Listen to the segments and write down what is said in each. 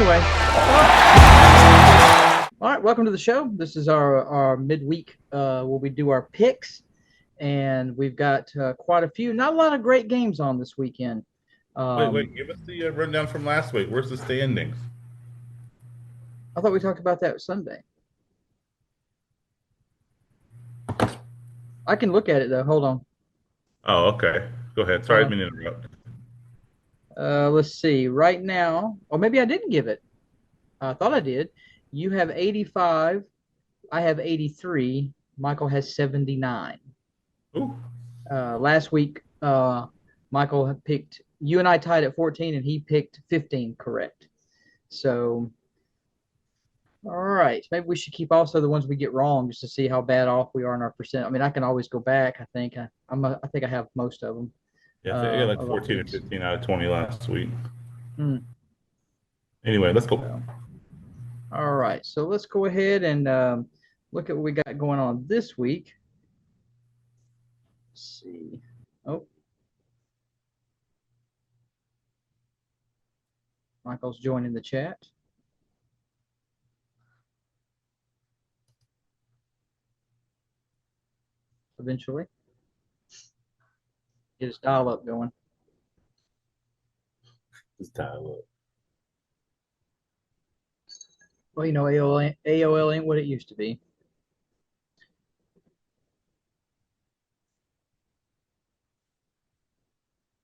Anyway, all right, welcome to the show. This is our midweek where we do our picks, and we've got quite a few. Not a lot of great games on this weekend. Wait. Give us the rundown from last week. Where's the standings? I thought we talked about that Sunday. I can look at it though. Hold on. Oh, okay. Go ahead. Hold Sorry, I on. didn't mean to interrupt. Let's see. Right now, or maybe I didn't give it. I thought I did. You have 85. I have 83. Michael has 79. Ooh. Last week, Michael had picked, you and I tied at 14, and he picked 15 correct. So, all right. Maybe we should keep also the ones we get wrong just to see how bad off we are in our percent. I mean, I can always go back. I think I think I have most of them Yeah, I got like of our 14 or picks. 15 out of 20 last week. Hmm. Anyway, let's go. So, all right. So let's go ahead and look at what we got going on this week. Let's see. Oh, Michael's joining the chat. Eventually, get his dial up going. Let's dial up. Well, you know, AOL ain't what it used to be.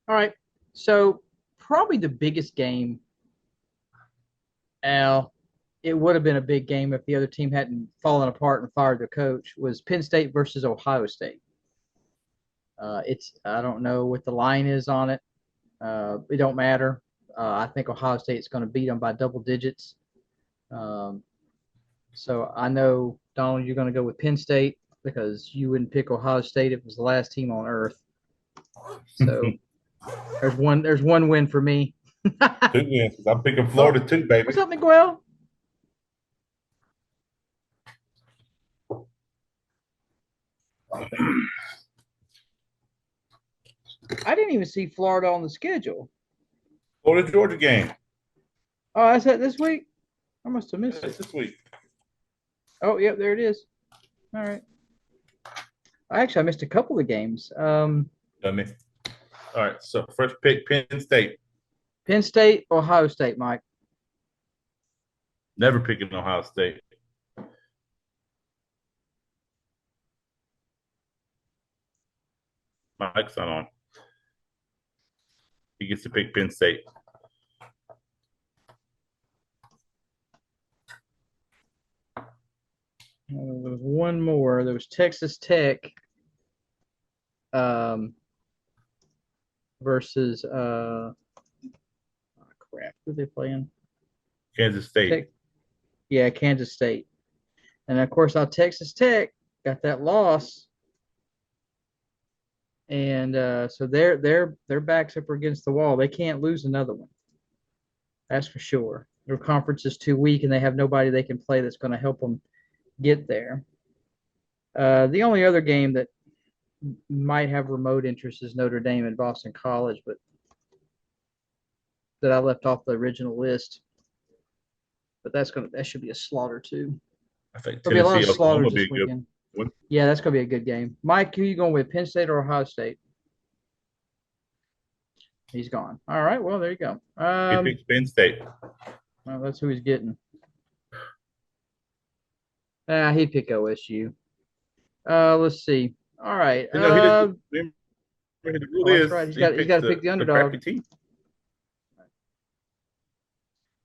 All right. So probably the biggest game, Al, it would have been a big game if the other team hadn't fallen apart and fired their coach, was Penn State versus Ohio State. It's I don't know what the line is on it. It don't matter. I think Ohio State's going to beat them by double digits. Um, so I know, Donald, you're going to go with Penn State because you wouldn't pick Ohio State if it was the last team on earth. So there's one win for me. Two wins. I'm picking Oh, Florida too, baby. what's up, Miguel? I didn't even see Florida on the schedule. Florida Georgia game. Oh, that's that this week? I must have missed That's it. this week. Oh, yep, there it is. All right. Actually, I missed a couple of games. Dummy. All right. So first pick Penn State. Penn State, Ohio State, Mike. Never picking Ohio State. Mike's not on. He gets to pick Penn State. There was one more. There was Texas Tech um, versus crap. Who are they playing? Kansas State. Tech, yeah, Kansas State. And of course, our Texas Tech got that loss, and so their backs up against the wall. They can't lose another one. That's for sure. Their conference is too weak, and they have nobody they can play that's going to help them get there. The only other game that might have remote interest is Notre Dame and Boston College, but that I left off the original list. But that should be a slaughter too. I think There'll be a lot Tennessee, of Oklahoma slaughters will be this a good weekend. one. Yeah, that's gonna be a good game. Mike, who you going with, Penn State or Ohio State? He's gone. All right, well there you go. He picks Penn State. Well, that's who he's getting. He'd pick OSU. Let's see. All right. No, he didn't. The rule Oh, that's right. is He's he got picks to pick the the underdog. crappy team.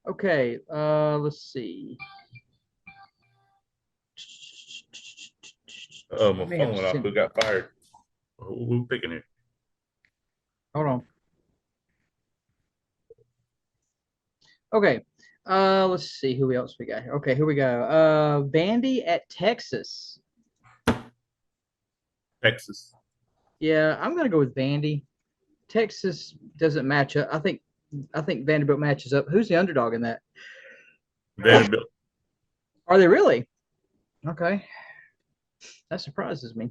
Okay. Let's see. Oh, my May have phone went off. sent. Who got fired? Who picking it? Hold on. Okay. Let's see who else we got here. Okay, here we go. Vandy at Texas. Texas. Yeah, I'm gonna go with Vandy. Texas doesn't match up. I think Vanderbilt matches up. Who's the underdog in that? Vanderbilt. Are they really? Okay, that surprises me.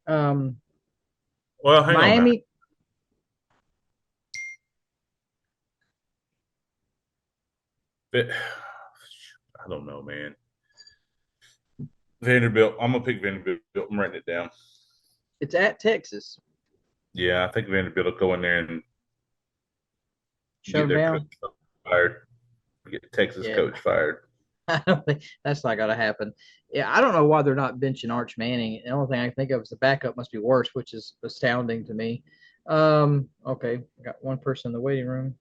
Um, Well, hang on now. Miami. I don't know, man. Vanderbilt. I'm gonna pick Vanderbilt. I'm writing it down. It's at Texas. Yeah, I think Vanderbilt will go in there and Shut get them their coach down. fired. Get Texas Yeah, coach fired. I don't think that's not going to happen. Yeah, I don't know why they're not benching Arch Manning. The only thing I can think of is the backup must be worse, which is astounding to me. Okay, I got one person in the waiting room.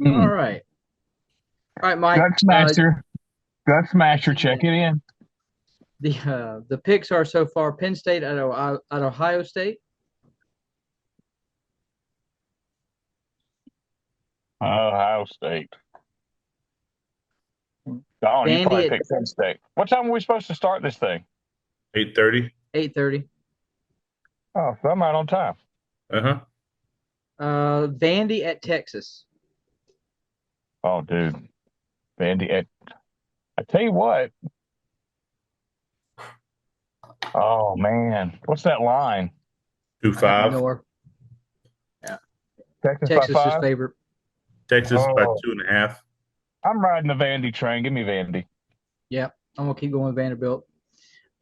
All right, all right, Mike. Gut Smasher. Gut Smasher, check it in. The picks are so far: Penn State at Ohio State, Ohio State. Oh, you Vandy probably at picked Penn State. What time are we supposed to start this thing? 8:30. 8:30. Oh, so I'm out on time. Uh-huh. Vandy at Texas. Oh, dude. Vandy. I tell you what. Oh, man. What's that line? I have 2-5. North. Yeah, Texas by Texas is 5? favorite. Texas by Oh, 2.5. I'm riding the Vandy train. Give me Vandy. Yeah, I'm gonna keep going with Vanderbilt.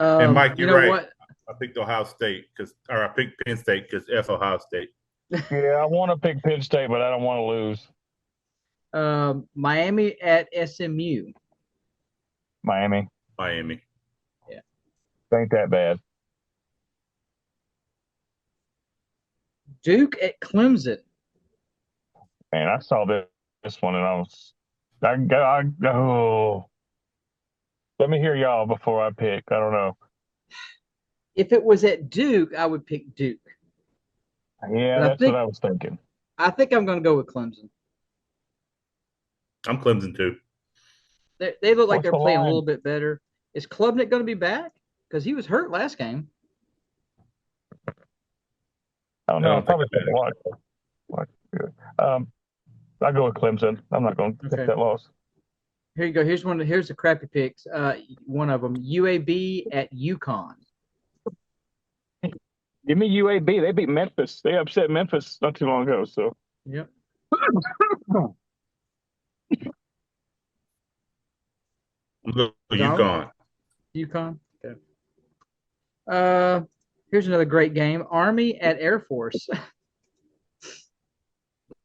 And Mike, You you're know right. what? I picked Ohio State I picked Penn State because F Ohio State. Yeah, I want to pick Penn State, but I don't want to lose. Miami at SMU. Miami. Miami. Yeah. Ain't that bad. Duke at Clemson. Man, I saw this one and I go. Let me hear y'all before I pick. I don't know. If it was at Duke, I would pick Duke. Yeah, But that's what I was thinking. I think I'm going to go with Clemson. I'm Clemson too. They look like What's they're the playing a line? little bit better. Is Klubnik going to be back? Because he was hurt last game. I don't I know. I don't think probably they're couldn't watch. I go with Clemson. I'm not going to take Okay. that loss. Here you go. Here's the crappy picks. One of them, UAB at UConn. Give me UAB. They beat Memphis. They upset Memphis not too long ago. So Yep. I'm going to Donald? UConn. UConn. Okay. Here's another great game. Army at Air Force.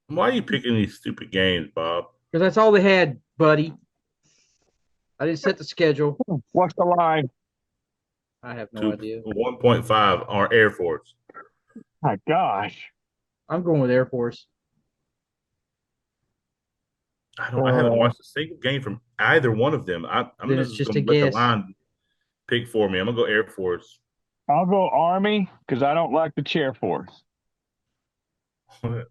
Why are you picking these stupid games, Bob? Because that's all they had, buddy. I didn't set the schedule. what's the line? I have no To idea. 1.5 are Air Force. My gosh. I'm going with Air Force. I haven't watched a single game from either one of them. I'm Then it's just just going a to let the guess. line pick for me. I'm going to go Air Force. I'll go Army because I don't like the chair force. No,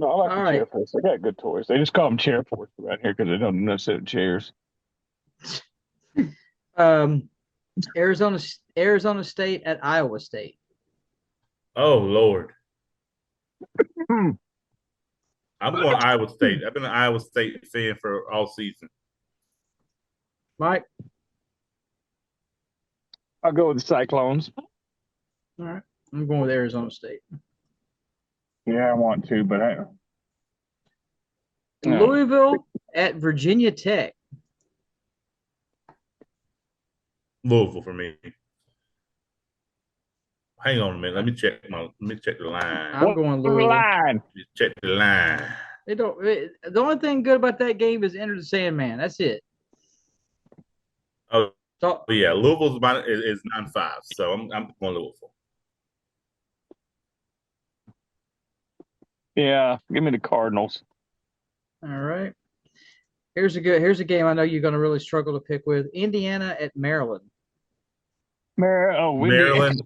I like All the right. chair force. They got good toys. They just call them chair force around here because they don't know sit in chairs. Arizona State at Iowa State. Oh, Lord. Hmm. I'm going Iowa State. I've been an Iowa State fan for all season. Mike? I'll go with the Cyclones. All right. I'm going with Arizona State. Yeah, I want to, but I No. Louisville at Virginia Tech. Louisville for me. Hang on a minute. Let me check the line. I'm going Louisville. line. Just check the line. The only thing good about that game is Enter the Sandman. That's it. Oh, So, yeah. Louisville's is 9-5, so I'm going Louisville. Yeah, give me the Cardinals. all right. Here's a game I know you're going to really struggle to pick with. Indiana at Maryland. Maryland,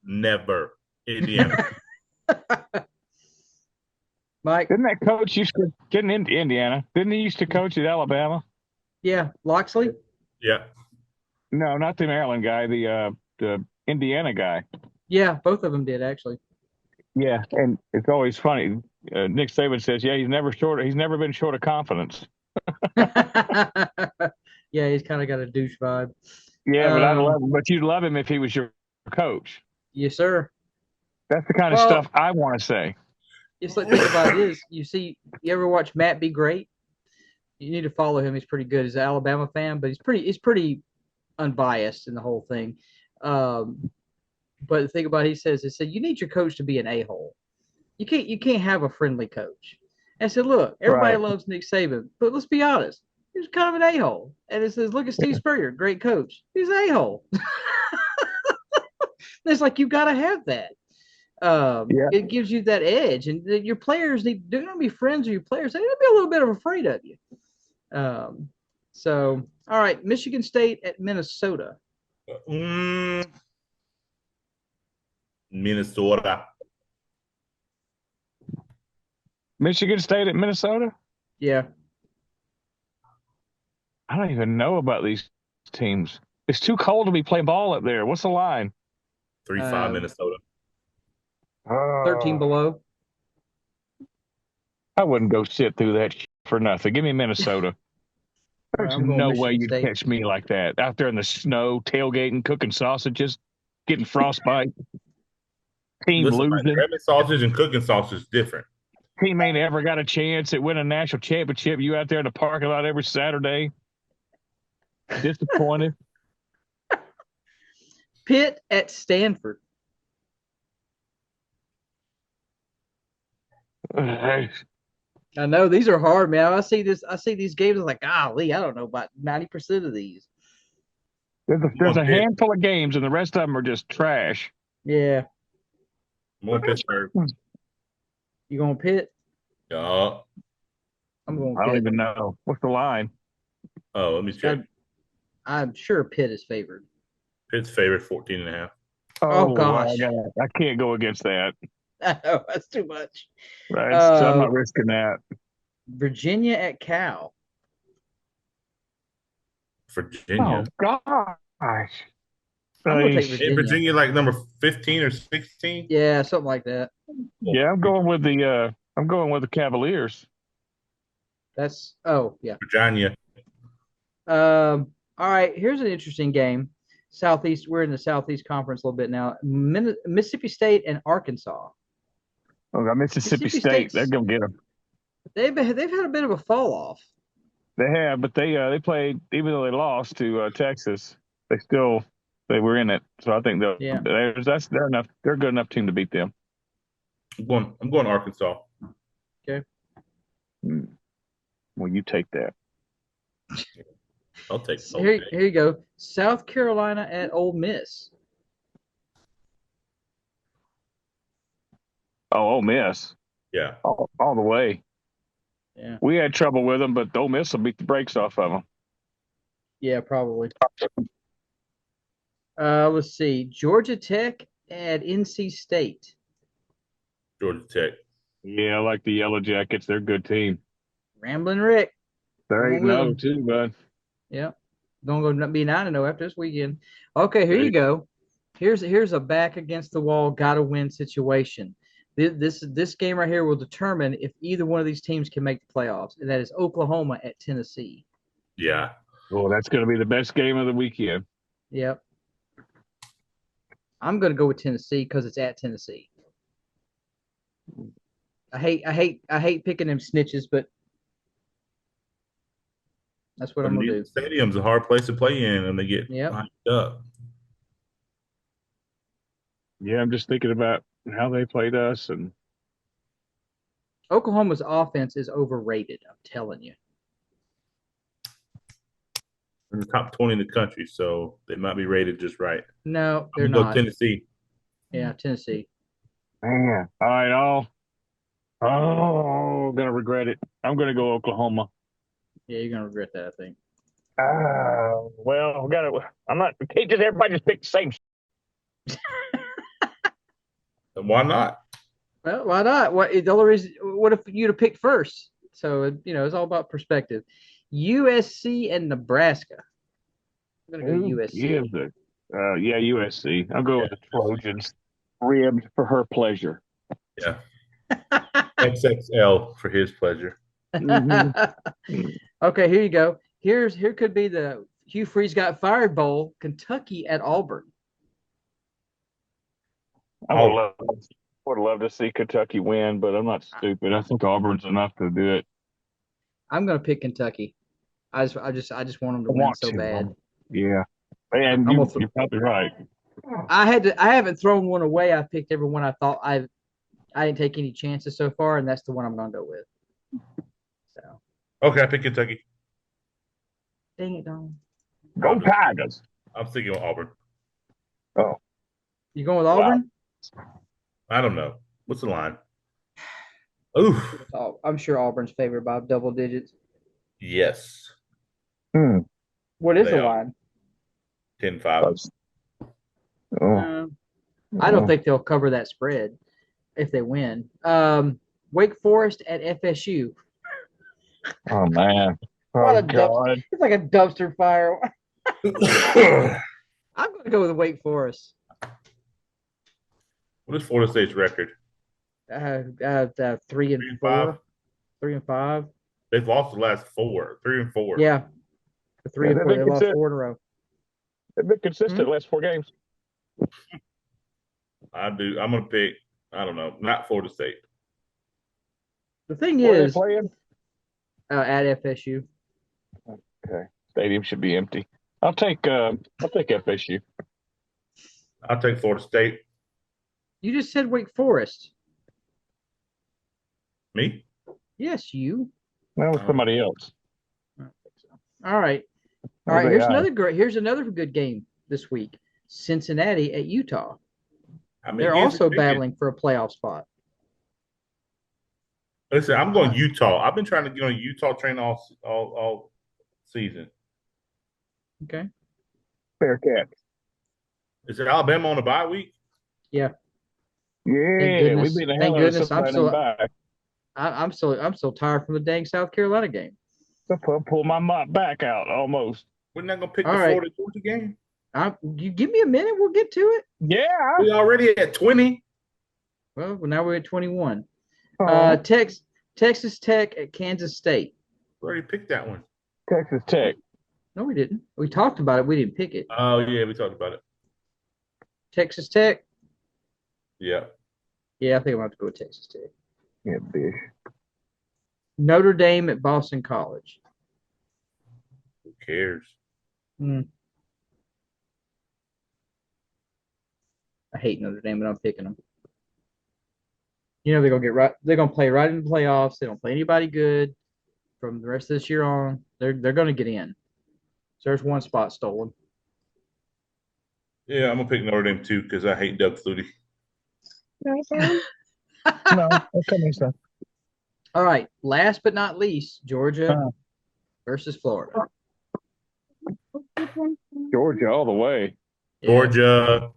never. Indiana. Mike? Didn't that coach used to get into Indiana? Didn't he used to coach at Alabama? Yeah, Loxley? Yeah. No, not the Maryland guy. The Indiana guy. Yeah, both of them did actually. Yeah, and it's always funny. Nick Saban says, "Yeah, he's never short. He's never been short of confidence." Yeah, he's kind of got a douche vibe. Yeah, but I love him. But you'd love him if he was your coach. Yes, sir. That's the kind of Well, stuff I want to say. just like think about it is, you ever watch Matt Be Great? You need to follow him. He's pretty good. He's an Alabama fan, but he's pretty unbiased in the whole thing. But the thing about it, he said you need your coach to be an a-hole. You can't have a friendly coach. And I said, look, everybody loves Nick Saban, but let's be honest, he's kind of an a-hole. And it says, look at Steve Spurrier, great coach. He's an a-hole. It's like you got to have that. It gives you that edge, and your players they're going to be friends with your players. They're going to be a little bit of afraid of you. So, all right, Michigan State at Minnesota. Minnesota. Michigan State at Minnesota? Yeah. I don't even know about these teams. It's too cold to be playing ball up there. What's the line? 3-5 Minnesota. 13 below. I wouldn't go sit through that for nothing. Give me Minnesota. There's no way you'd catch me like that. Out there in the snow, tailgating, cooking sausages, getting frostbite. Team losing. Grabbing sausage and cooking sausage is different. Team ain't ever got a chance at winning a national championship. You out there in the parking lot every Saturday. Disappointed. Pitt at Stanford. I know these are hard, man. I see these games. I'm like, golly, I don't know about 90% of these. There's a handful of games, and the rest of them are just trash. Yeah. More Pittsburgh. You going Pitt? Yeah. I'm going Pitt. I don't even know. What's the line? Oh, let me check. I'm sure Pitt is favored. Pitt's favored 14.5. Oh gosh. I can't go against that. No, that's too much. Right. So I'm not risking that. Virginia at Cal. Virginia. Oh gosh. I'm gonna take Virginia. Virginia like number 15 or 16? Yeah, something like that. Yeah, I'm going with the Cavaliers. Virginia. All right, here's an interesting game. Southeast, we're in the Southeast Conference a little bit now. Mississippi State and Arkansas. Oh, got Mississippi State. They're gonna get them. They've had a bit of a fall off. They have, but they played, even though they lost to Texas. They were in it. So I think they're enough. They're a good enough team to beat them. I'm going Arkansas. Okay. Well, you take that. I'll take it. Here you go. South Carolina at Ole Miss. Oh, Ole Miss. Yeah. All the way. Yeah. We had trouble with them, but Ole Miss will beat the brakes off of them. Yeah, probably. Let's see. Georgia Tech at NC State. Georgia Tech. Yeah, I like the Yellow Jackets. They're a good team. Ramblin' Rick. They're 8-0 too, bud. Yeah. Don't go be 9-0 after this weekend. Okay, here you go. Here's a back against the wall, gotta win situation. This game right here will determine if either one of these teams can make the playoffs, and that is Oklahoma at Tennessee. Yeah. Oh, that's going to be the best game of the weekend. Yep. I'm going to go with Tennessee because it's at Tennessee. I hate picking them snitches, but that's what I'm going to do. Stadium's a hard place to play in, and they get hyped up. Yeah, I'm just thinking about how they played us, and Oklahoma's offense is overrated. I'm telling you. In the top 20 in the country, so they might be rated just right. No, they're not. Tennessee. Yeah, Tennessee. Man, all right, I'm gonna regret it. I'm gonna go Oklahoma. Yeah, you're gonna regret that, I think. Well, we can't just everybody just pick the same. Why not? Well, why not? What if you'd have picked first? So it's all about perspective. USC and Nebraska. I'm gonna go USC. Yeah, USC. I'll go with the Trojans. Ribbed for her pleasure. Yeah. XXL for his pleasure. Mm-hmm. Okay, here you go. Here could be the Hugh Freeze got fired bowl. Kentucky at Auburn. I would love to see Kentucky win, but I'm not stupid. I think Auburn's enough to do it. I'm gonna pick Kentucky. I just want them to win so bad. Yeah, and you're probably right. I haven't thrown one away. I picked every one I thought I didn't take any chances so far, and that's the one I'm gonna go with. So. Okay, I pick Kentucky. Dang it, Don. Go Tigers. I'm thinking Auburn. Oh. You going with Auburn? I don't know. What's the line? Oof. Oh, I'm sure Auburn's favored by double digits. Yes. What is the line? 10-5. I don't think they'll cover that spread if they win. Wake Forest at FSU. Oh man. What God. It's like a dumpster fire. I'm going to go with Wake Forest. What is Florida State's record? 3-4. 3-5. They've lost the last 4. 3-4. Yeah. 3 and 4. They lost 4 in a row. They've been consistent last 4 games. I'm going to pick, I don't know, not Florida State. The thing is, at FSU. Okay. Stadium should be empty. I'll take FSU. I'll take Florida State. You just said Wake Forest. Me? Yes, you. That was somebody else. I don't think so. All right. Here's another good game this week. Cincinnati at Utah. They're also battling for a playoff spot. Listen, I'm going Utah. I've been trying to get on a Utah train all season. Okay. Bearcats. Is it Alabama on a bye week? Yeah. Yeah, we've been thank goodness. I'm so tired from the dang South Carolina game. Pull my mop back out almost. We're not gonna pick the Florida Georgia game. You give me a minute, we'll get to it. Yeah, we already at 20. Well, now we're at 21. Texas Tech at Kansas State. We already picked that one. Texas Tech. No, we didn't. We talked about it. We didn't pick it. Oh yeah, we talked about it. Texas Tech. Yeah. Yeah, I think I'm going to have to go with Texas Tech. Yeah, bitch. Notre Dame at Boston College. Who cares? I hate Notre Dame, but I'm picking them. You know they're gonna play right in the playoffs. They don't play anybody good from the rest of this year on. They're gonna get in. So there's one spot stolen. Yeah, I'm gonna pick Notre Dame too because I hate Doug Flutie. No, okay, so. All right. Last but not least, Georgia versus Florida. Georgia all the way. Georgia.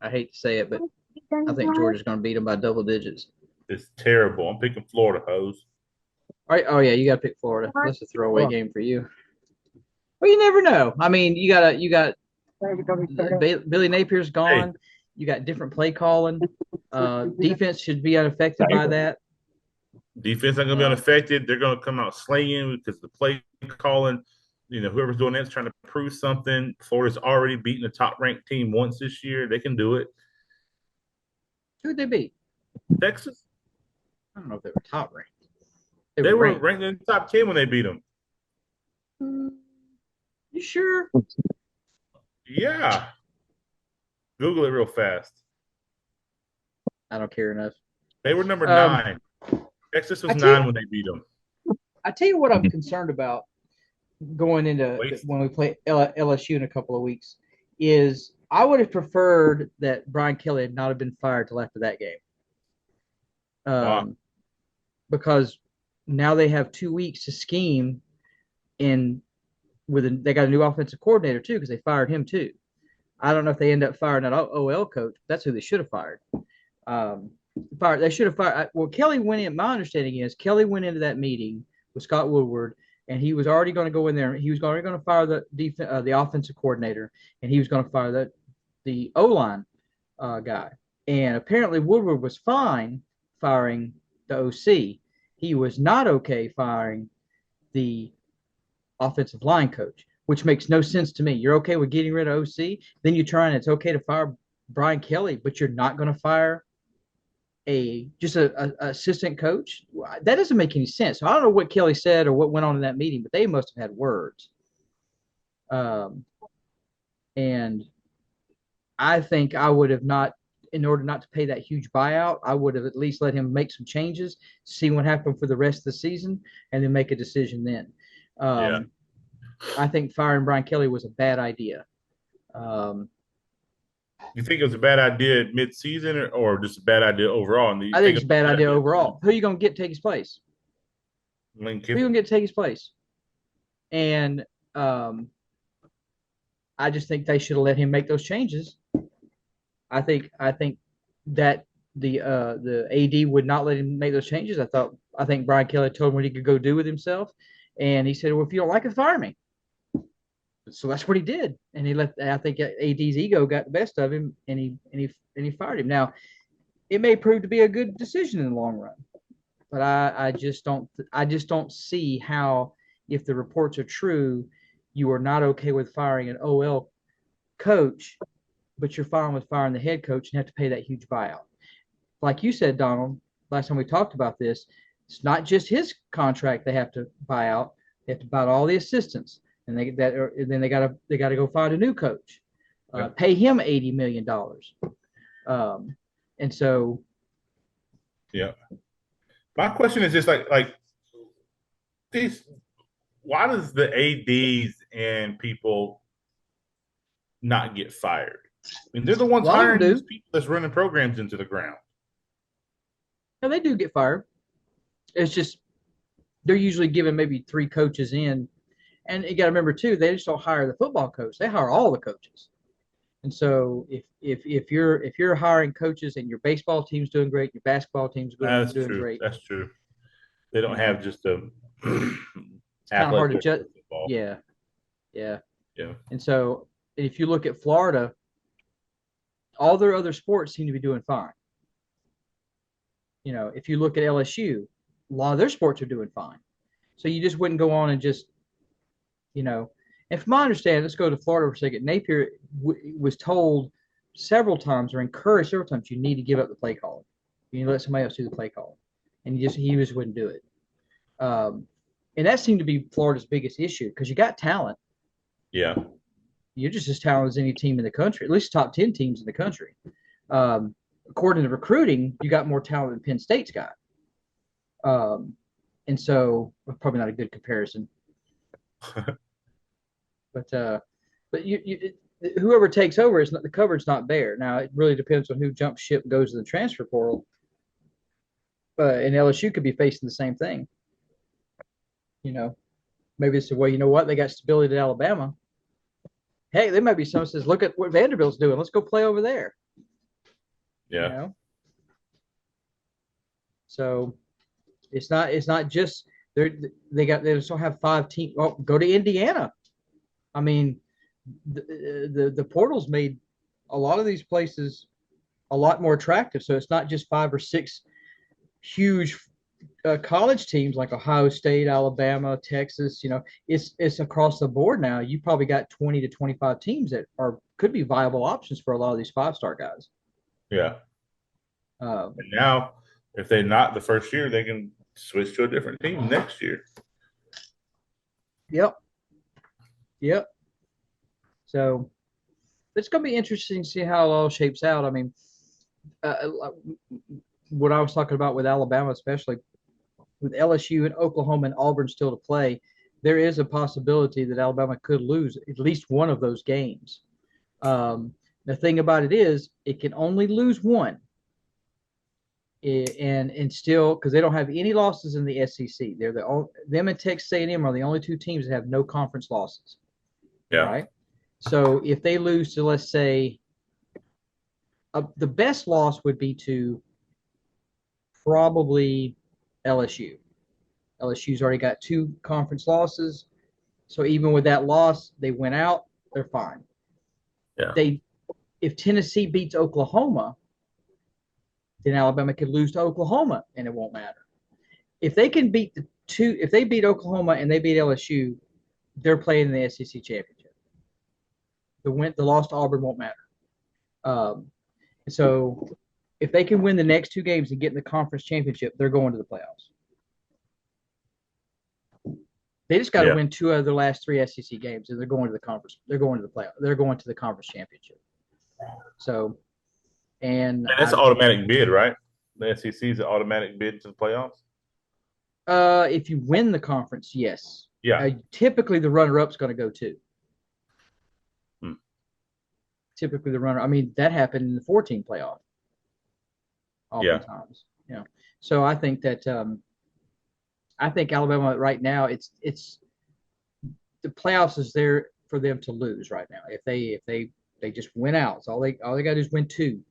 I hate to say it, but I think Georgia's going to beat them by double digits. It's terrible. I'm picking Florida, hose. All right. Oh yeah, you got to pick Florida. That's a throwaway game for you. Well, you never know. I mean, you got Billy Napier's gone. Hey. You got different play calling. Defense should be unaffected by that. Defense not going to be unaffected. They're going to come out slinging because the play calling, whoever's doing that's trying to prove something. Florida's already beaten a top-ranked team once this year. They can do it. Who'd they beat? Texas. I don't know if they were top-ranked. They were ranked in the top 10 when they beat them. You sure? Yeah. Google it real fast. I don't care enough. They were number 9. Texas was 9 when they beat them. I tell you what I'm concerned about going into when we play LSU in a couple of weeks is I would have preferred that Brian Kelly had not have been fired till after that game. Because now they have 2 weeks to scheme they got a new offensive coordinator too because they fired him too. I don't know if they end up firing that OL coach. That's who they should have fired. They should have fired. Well, Kelly went in. My understanding is Kelly went into that meeting with Scott Woodward and he was already going to go in there. He was already going to fire the offensive coordinator, and he was going to fire the O-line guy. And apparently Woodward was fine firing the OC. He was not okay firing the offensive line coach, which makes no sense to me. You're okay with getting rid of OC, then you try and it's okay to fire Brian Kelly, but you're not going to fire just a assistant coach. That doesn't make any sense. So I don't know what Kelly said or what went on in that meeting, but they must have had words. And I think I would have not, in order not to pay that huge buyout, I would have at least let him make some changes, see what happened for the rest of the season, and then make a decision then. I think firing Brian Kelly was a bad idea. You think it was a bad idea mid-season or just a bad idea overall? I think it's a bad idea overall. Who are you going to get to take his place? Who are you going to get to take his place? And I just think they should have let him make those changes. I think that the AD would not let him make those changes. I think Brian Kelly told him what he could go do with himself, and he said, "Well, if you don't like it, fire me." So that's what he did, and I think AD's ego got the best of him, and he fired him. Now, it may prove to be a good decision in the long run, but I just don't see how, if the reports are true, you are not okay with firing an OL coach, but you're fine with firing the head coach and have to pay that huge buyout. Like you said, Donald, last time we talked about this, it's not just his contract they have to buy out; they have to buy out all the assistants. And then they got to go find a new coach, pay him $80 million, and so. Yeah, my question is just like these. Why does the ads and people not get fired? I mean, they're the ones hiring these people that's running programs into the ground. No, they do get fired. It's just they're usually given maybe 3 coaches in. And you got to remember too, they just don't hire the football coach; they hire all the coaches. And so, if you're hiring coaches and your baseball team's doing great, your basketball team's doing great. That's true. They don't have just a. It's kind of hard to judge. Yeah. And so, if you look at Florida, all their other sports seem to be doing fine. You know, if you look at LSU, a lot of their sports are doing fine. So you just wouldn't go on and just. You know, and from my understanding, let's go to Florida for a second. Napier was told several times or encouraged several times, you need to give up the play calling. You need to let somebody else do the play calling. And he just wouldn't do it. And that seemed to be Florida's biggest issue because you got talent. Yeah. You're just as talented as any team in the country, at least top 10 teams in the country. According to recruiting, you got more talent than Penn State's got. And so, probably not a good comparison. But whoever takes over the cupboard's not bare. Now it really depends on who jumps ship and goes to the transfer portal. And LSU could be facing the same thing. You know, maybe it's the way. You know what? They got stability at Alabama. Hey, there might be someone says, "Look at what Vanderbilt's doing. Let's go play over there." Yeah. You know? So it's not just. They just don't have 5 teams. Well, go to Indiana. I mean, the portals made a lot of these places a lot more attractive. So it's not just 5 or 6 huge college teams like Ohio State, Alabama, Texas. You know, it's across the board now. You probably got 20 to 25 teams that could be viable options for a lot of these 5-star guys. Yeah. And now, if they're not the first year, they can switch to a different team next year. Yep. So it's going to be interesting to see how it all shapes out. I mean, what I was talking about with Alabama, especially with LSU and Oklahoma and Auburn still to play, there is a possibility that Alabama could lose at least one of those games. The thing about it is it can only lose one. And still, because they don't have any losses in the SEC, them and Texas A&M are the only 2 teams that have no conference losses. Yeah. Right. So if they lose to, let's say, the best loss would be to probably LSU. LSU's already got 2 conference losses. So even with that loss, they went out. They're fine. Yeah. If Tennessee beats Oklahoma, then Alabama could lose to Oklahoma, and it won't matter. If they can beat if they beat Oklahoma and they beat LSU, they're playing in the SEC championship. The loss to Auburn won't matter. So if they can win the next 2 games and get in the conference championship, they're going to the playoffs. They just got to win 2 of their last 3 SEC games, and they're going to the conference. They're going to the playoff. They're going to the conference championship. So, and that's an automatic bid, right? The SEC is an automatic bid to the playoffs. If you win the conference, yes. Yeah. Typically, the runner-up's going to go too. Typically, the runner. I mean, that happened in the 14 playoff. Oftentimes, yeah. So I think that I think Alabama right now, it's the playoffs is there for them to lose right now. If they just win out, so all they got to do is win 2.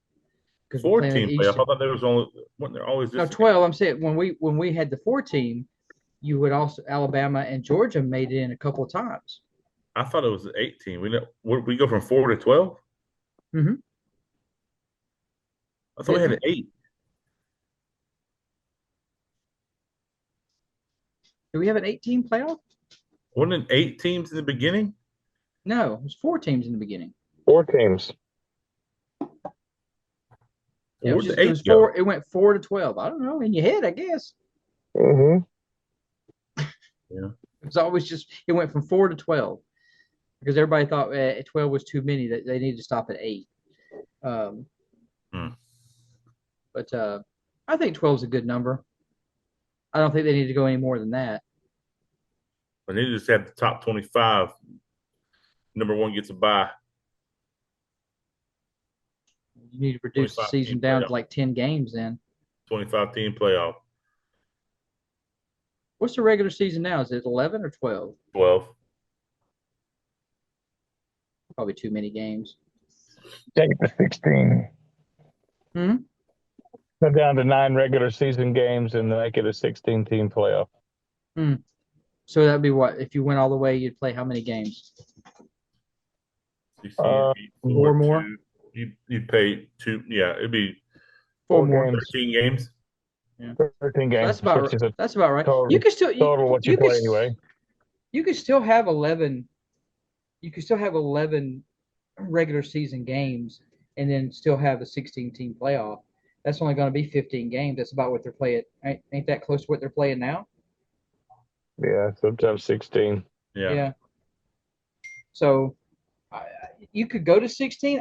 14 playoff. I thought there was only weren't there always no 12. I'm saying when we had the 14, you would also Alabama and Georgia made it in a couple of times. I thought it was 18. We go from 4 to 12. Mm-hmm. I thought we had an 8. Do we have an 18 playoff? Wasn't it 8 teams in the beginning? No, it was 4 teams in the beginning. 4 teams. Yeah, it went 4 to 12. I don't know. In your head, I guess. Mm-hmm. Yeah. It's always it went from 4 to 12 because everybody thought 12 was too many, that they needed to stop at 8. But I think 12 is a good number. I don't think they need to go any more than that. But they just have the top 25. Number 1 gets a bye. You need to reduce the season down to like 10 games then. 25-team playoff. What's the regular season now? Is it 11 or 12? 12. Probably too many games. Take it to 16. Go down to 9 regular season games and make it a 16-team playoff. So that'd be what? If you went all the way, you'd play how many games? 4 more? You'd pay 2. Yeah, it'd be 4 more. 13 games. Yeah. 13 games. So that's about right. Total, you can still what you play anyway. You could still have 11. You could still have 11 regular season games and then still have a 16-team playoff. That's only going to be 15 games. That's about what they're playing. Ain't that close to what they're playing now? Yeah, sometimes 16. Yeah. So you could go to 16.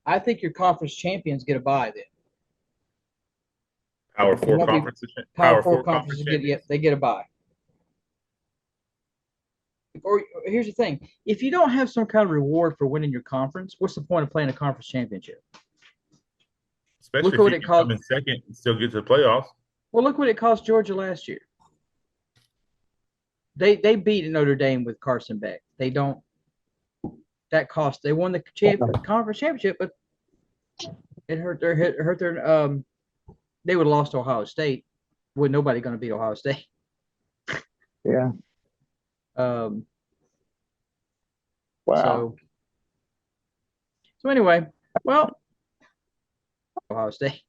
I think your conference champions get a bye then. Power 4 conferences. Power 4 conferences they get a bye. Or here's the thing: if you don't have some kind of reward for winning your conference, what's the point of playing a conference championship? Especially if you come in second and still get to the playoffs. Well, look what it cost Georgia last year. They beat Notre Dame with Carson Beck. They won the conference championship, but it hurt their they would have lost to Ohio State. With nobody going to beat Ohio State. Yeah. Wow. So anyway, well, Ohio State.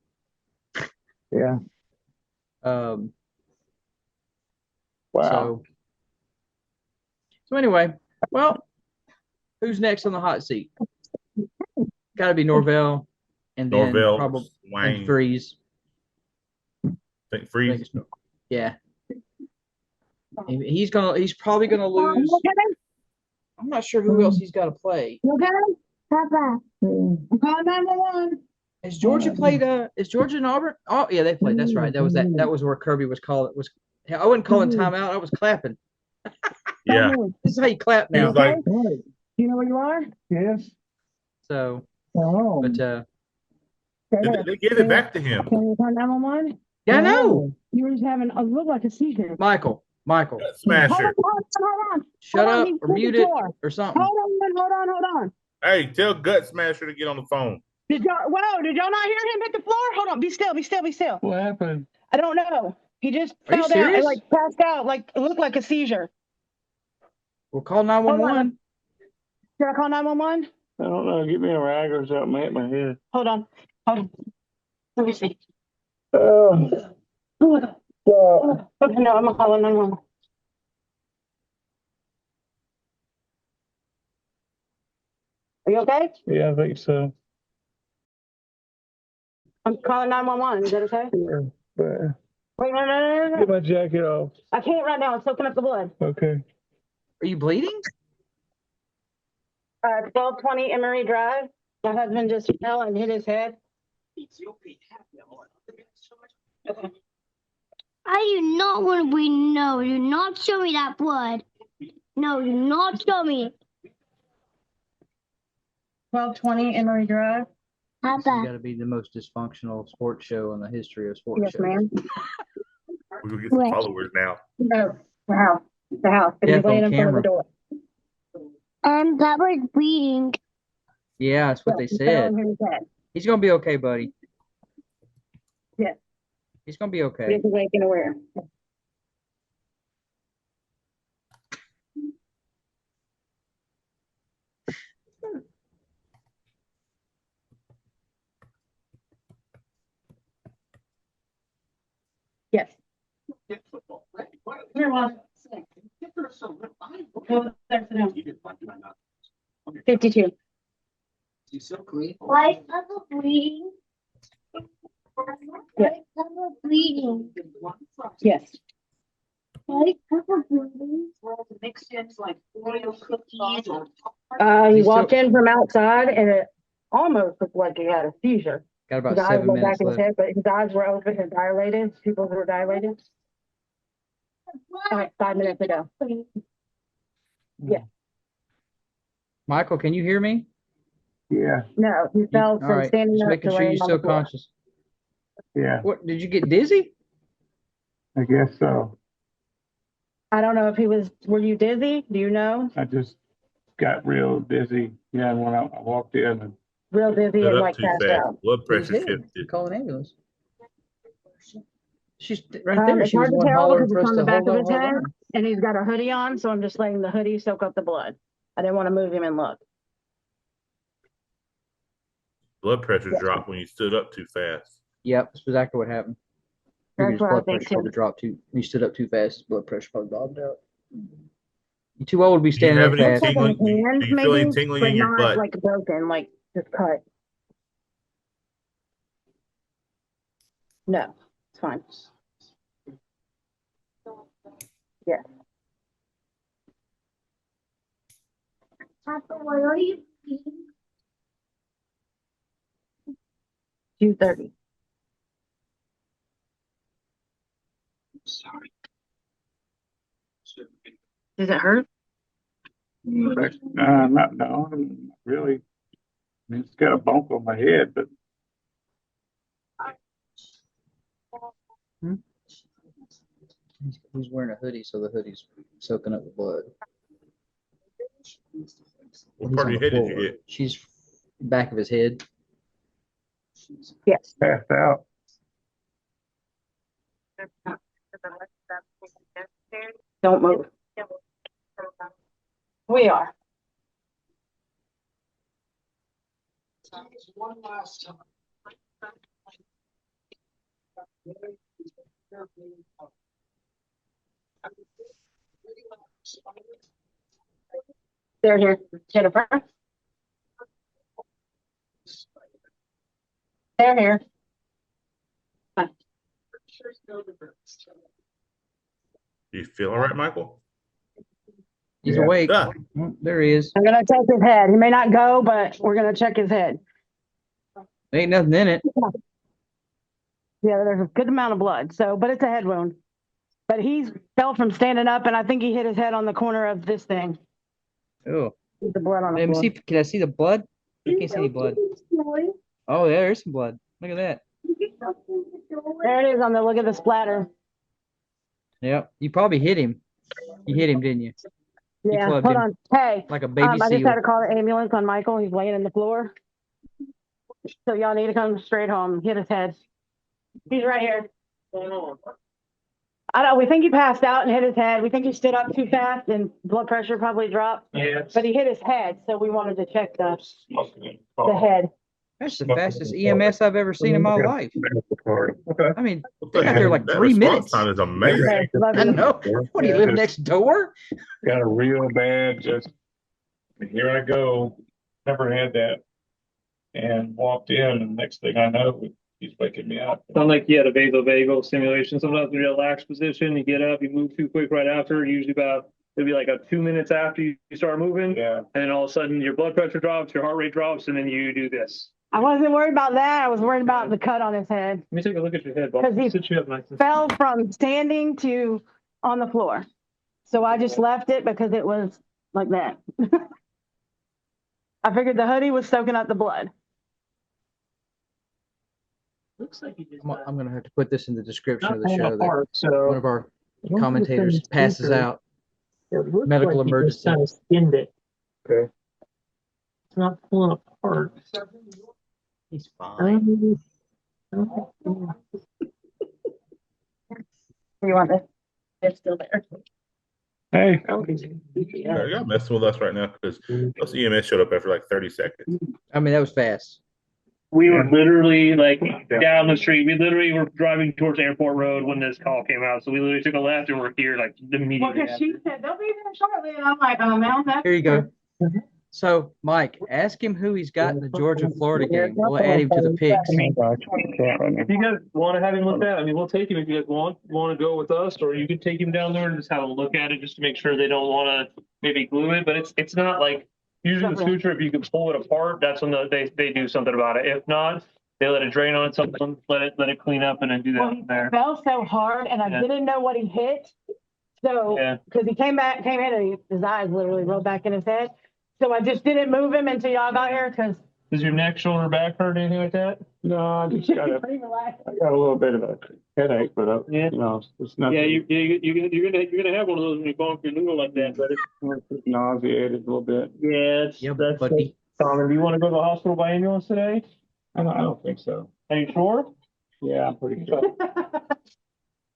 Yeah. Wow. So anyway, well, who's next on the hot seat? Got to be Norvell, and then probably and Freeze. Think Freeze. Yeah. He's probably gonna lose. I'm not sure who else he's got to play. You okay? Papa. I'm calling 911. Has Georgia played? Is Georgia and Auburn? Oh yeah, they played. That's right. That was where Kirby was called. I wasn't calling timeout. I was clapping. Yeah. This is how you clap now. Okay. Do you know where you are? Yes. So. Oh. But they gave it back to him. Can you call 911? Yeah, I know. You were just having a look like a seizure. Michael. Smasher. Hold on. Shut up or mute it or something. Hold on. Hey, tell Gut Smasher to get on the phone. Did y'all not hear him hit the floor? Hold on. Be still. What happened? I don't know. He just Are you fell down and serious? passed out. It looked like a seizure. We'll call 911. Should I call 911? I don't know. Give me a rag or something. I hit my head. Hold on. Let me see. Oh. Okay, no, I'm gonna call 911. Are you okay? Yeah, I think so. I'm calling 911. Is that okay? Yeah, but Wait, no. get my jacket off. I can't right now. I'm soaking up the blood. Okay. Are you bleeding? 1220 Emery Drive. My husband just fell and hit his head. Okay. I do not want to bleed. No, do not show me that blood. No, do not show me. 1220 Emery Drive. How This has bad? got to be the most dysfunctional sports show in the history of sports Yes, shows. ma'am. We're gonna get some Wait. followers now. No, the house. The house. He's Death laying on in front of the camera. door. That was bleeding. Yeah, that's what they He fell said. and hit his head. He's gonna be okay, buddy. Yeah. He's gonna be He okay. is awake and aware. Yes. Here, Mom. Go there, sit down. 52. Why is Papa bleeding? Why is Papa bleeding? Yes. Why is Papa bleeding? He walked in from outside and it almost looked like he had a seizure. Got about His eyes 7 went back minutes in his left. head, but his eyes were open and dilated. His pupils were dilated. All right, 5 minutes ago. Yeah. Michael, can you hear me? Yeah. No, he fell All from right. standing Just up making to sure laying you're on the still floor. conscious. Yeah. What? Did you get dizzy? I guess so. I don't know if he was, were you dizzy? Do you know? I just got real dizzy. Yeah, and when I walked in and Real dizzy Set and up too passed fast. out. Blood Who's pressure hit? shifted. Call an ambulance. She's right there. It's She was hard the to one tell hollering because for it's us on the to back hold of on, his hold head on. and he's got a hoodie on, so I'm just letting the hoodie soak up the blood. I didn't want to move him and look. Blood pressure dropped when you stood up too fast. Yep, that's exactly what happened. Figured That's his what I blood think pressure too. probably dropped too. He stood up too fast. His blood pressure probably bobbed out. You're too old to be Do you standing have up any fast. Like in tingling? his hands, Do you feel any maybe, tingling but in your not butt? like broken, like just cut. No, it's fine. Yeah. Papa, what are you eating? 2:30. sorry. Does it hurt? Not no, not really. I mean, it's got a bump on my head, but He's wearing a hoodie, so the hoodie's soaking up the blood. What He's part on of the your head did you floor. hit? She's back of his head. Yes. passed out. Don't move. We are. They're here. Jennifer. They're here. You feel all right, Michael? He's Yeah. awake. Yeah. Oh, there he is. I'm gonna check his head. He may not go, but we're gonna check his head. Ain't nothing in it. Yeah, there's a good amount of blood. So, but it's a head wound. But he fell from standing up, and I think he hit his head on the corner of this thing. Oh, The blood on the let me floor. see. Can I see the blood? I can't see any blood. Oh, there's some blood. Look at that. There it is on the look at the splatter. Yep. You probably hit him. You hit him, didn't you? You Yeah. clubbed Hold him on. Hey, like a baby I just seal. had to call the ambulance on Michael. He's laying in the floor. So y'all need to come straight home. Hit his head. He's right here. I don't. We think he passed out and hit his head. We think he stood up too fast and blood pressure probably dropped. Yeah. But he hit his head, so we wanted to check the head. That's the fastest EMS I've ever seen in my life. Okay. I mean, they got there like That 3 response minutes. time is amazing. Okay, love I you. know. What, do you live next door? Got a real bad, just here I go. Never had that. And walked in, and next thing I know, he's waking me up. Sound like you had a vagal stimulation. Sometimes when you're in a relaxed position, you get up, you move too quick right after. Usually it'll be like 2 minutes after you start moving. Yeah. And then all of a sudden your blood pressure drops, your heart rate drops, and then you do this. I wasn't worried about that. I was worried about the cut on his head. Let me take a look at your head, Bob. 'Cause he Sit you up nice and Fell from standing to on the floor. So I just left it because it was like that. I figured the hoodie was soaking up the blood. looks like you just I'm going to have to put this in the description not of the pulling show that apart, so one of our I don't commentators think it's passes deeper. out. It looks medical like you emergency. just kind of skinned it. Okay. It's not pulling apart. He's fine. You want this? It's still there. Hey. Yeah, you're messing with us right now because those EMS showed up after like 30 seconds. I mean, that was fast. We were literally like down the street. We literally were driving towards Airport Road when this call came out. So we literally took a left and we're here like Well, immediately. because she said they'll be there shortly, and I'm like, oh man, that's Here you go. So, Mike, ask him who he's got in the Georgia-Florida game. We'll add him to the picks. If you guys want to have him looked at, I mean, we'll take him if you guys want to go with us, or you could take him down there and just have a look at it just to make sure they don't want to maybe glue it. But it's not like usually the suture, if you can pull it apart, that's when they do something about it. If not, they let it drain on its own, let it clean up, and then do that well, from he there. fell so hard, and I Yeah. didn't know what he hit. So, Yeah. because he came in, and his eyes literally rolled back in his head. So I just didn't move him until y'all got here because Does your neck, shoulder, back hurt, anything like that? No, I you just should got be a, pretty relaxed. I got a little bit of a headache, but Yeah. you know, it's nothing. Yeah, you're gonna have one of those when you bump your noodle like that, but it's Nauseated a little bit. yeah, Yeah, that's buddy. common. Do you want to go to the hospital by ambulance today? I don't think so. Are you sure? Yeah, I'm pretty sure.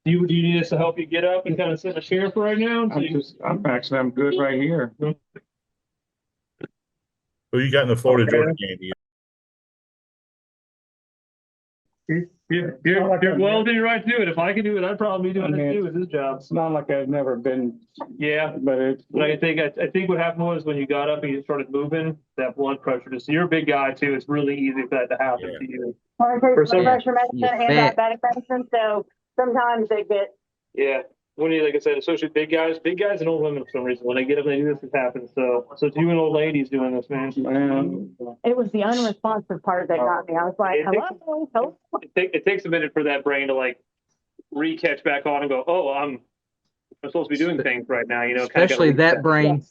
Do you need us to help you get up and kind of sit in a chair for right now? I'm good right here. Who you got in the Florida Georgia game? You're well within your right to do it. If I can do it, I'd probably be doing it too. It's his job. It's not like I've never been, Yeah. but it's. But I think what happened was when you got up and you started moving, that blood pressure just you're a big guy too. It's really easy for that to happen Yeah. to you. I take For some- blood pressure medicine You're and fat. diabetic medicine, so sometimes they get. Yeah. When you, like I said, especially big guys and old women for some reason, when they get up and they do this, it happens. So it's you and old ladies doing this, man. It was the unresponsive part that got me. I was like, It takes- hello. It takes a minute for that brain to like re-catch back on and go, oh, I'm supposed to be doing things right now, you know. kinda Especially gotta that brain.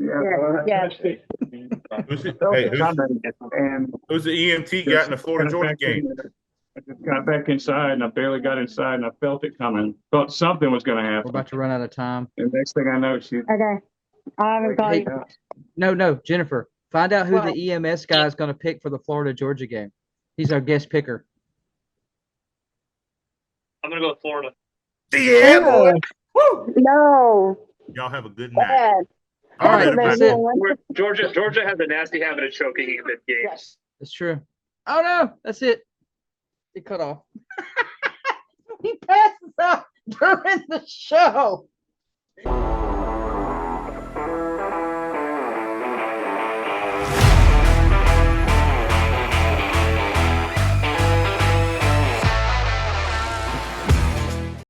Yeah. Who's the EMT got in the Florida Georgia game? I just got back inside and I barely got inside and I felt it coming. Thought something was going to We're happen. about to run out of time. And next thing I know, she. Okay. I haven't called you. No, Jennifer. Find out who What? the EMS guy is going to pick for the Florida Georgia game. He's our guest picker. I'm gonna go with Florida. Yeah, boy. Woo! No. Y'all have a good night. Bad. All right, everybody. that's it. Georgia has a nasty habit of choking in mid games. Yes. That's true. Oh no, that's it. It cut off. He passes out during the show.